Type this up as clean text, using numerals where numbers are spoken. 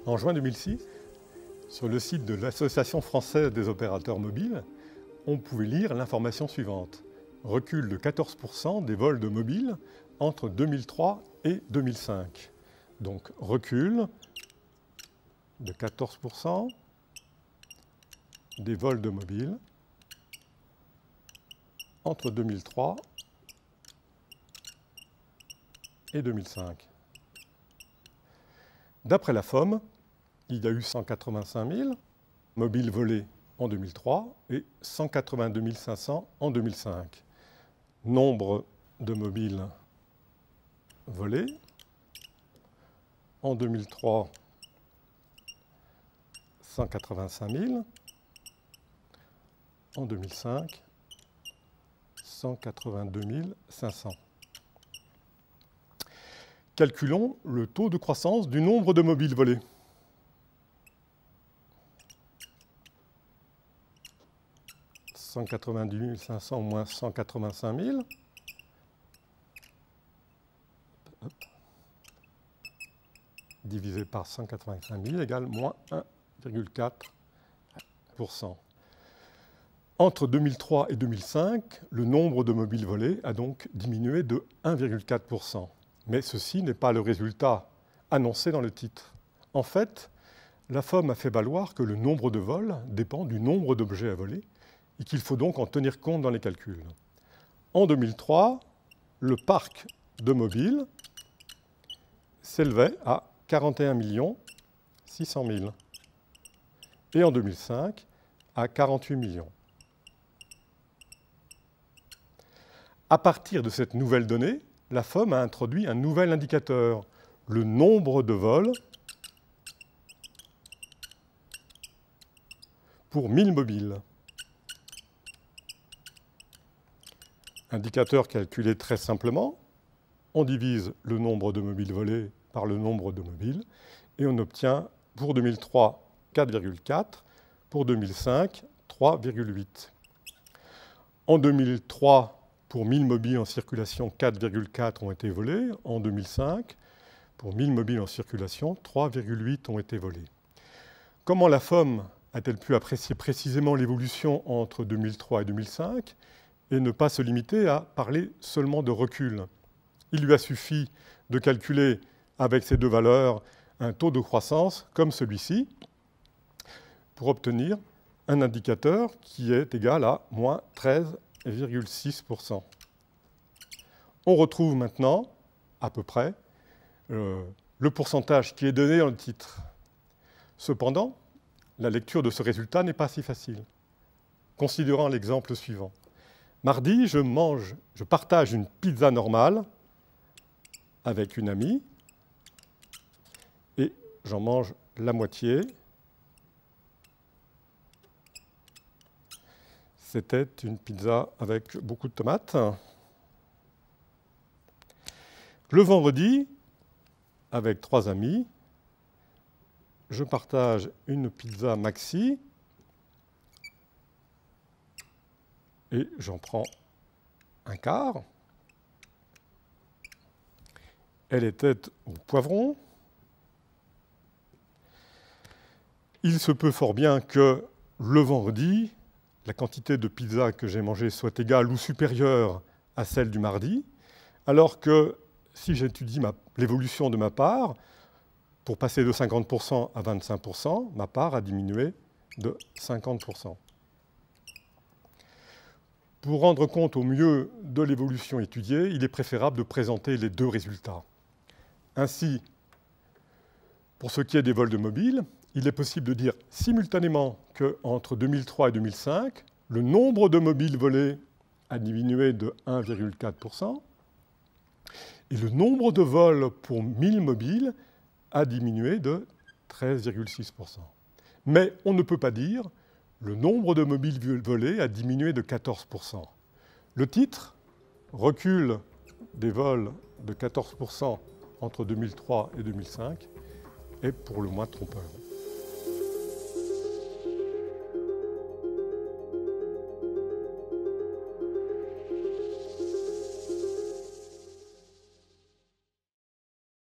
En juin 2006, sur le site de l'Association française des opérateurs mobiles, on pouvait lire l'information suivante. Recul de 14% des vols de mobiles entre 2003 et 2005. Donc recul de 14% des vols de mobiles entre 2003 et 2005. D'après la FOM, il y a eu 185 000 mobiles volés en 2003 et 182 500 en 2005. Nombre de mobiles volés en 2003, 185 000. En 2005, 182 500. Calculons le taux de croissance du nombre de mobiles volés. « 190 500 moins 185 000 » divisé par 185 000 égale moins 1,4%. Entre 2003 et 2005, le nombre de mobiles volés a donc diminué de 1,4%. Mais ceci n'est pas le résultat annoncé dans le titre. En fait, la FOM a fait valoir que le nombre de vols dépend du nombre d'objets à voler et qu'il faut donc en tenir compte dans les calculs. En 2003, le parc de mobiles s'élevait à 41 600 000 et en 2005 à 48 millions. À partir de cette nouvelle donnée, la FOM a introduit un nouvel indicateur, le nombre de vols pour 1000 mobiles. Indicateur calculé très simplement, on divise le nombre de mobiles volés par le nombre de mobiles et on obtient pour 2003 4,4, pour 2005 3,8. En 2003, pour 1000 mobiles en circulation, 4,4 ont été volés. En 2005, pour 1000 mobiles en circulation, 3,8 ont été volés. Comment la FOM a-t-elle pu apprécier précisément l'évolution entre 2003 et 2005 et ne pas se limiter à parler seulement de recul? Il lui a suffi de calculer avec ces deux valeurs un taux de croissance comme celui-ci pour obtenir un indicateur qui est égal à moins 13,6%. On retrouve maintenant, à peu près, le pourcentage qui est donné dans le titre. Cependant, la lecture de ce résultat n'est pas si facile. Considérons l'exemple suivant. Mardi, je partage une pizza normale avec une amie et j'en mange la moitié. C'était une pizza avec beaucoup de tomates. Le vendredi, avec 3 amis, je partage une pizza maxi et j'en prends un quart. Elle était au poivron. Il se peut fort bien que le vendredi, la quantité de pizza que j'ai mangée soit égale ou supérieure à celle du mardi, alors que si j'étudie l'évolution de ma part, pour passer de 50% à 25%, ma part a diminué de 50%. Pour rendre compte au mieux de l'évolution étudiée, il est préférable de présenter les deux résultats. Ainsi, pour ce qui est des vols de mobiles, il est possible de dire simultanément qu'entre 2003 et 2005, le nombre de mobiles volés a diminué de 1,4% et le nombre de vols pour 1000 mobiles a diminué de 13,6%. Mais on ne peut pas dire le nombre de mobiles volés a diminué de 14%. Le titre, recul des vols de 14% entre 2003 et 2005, est pour le moins trompeur.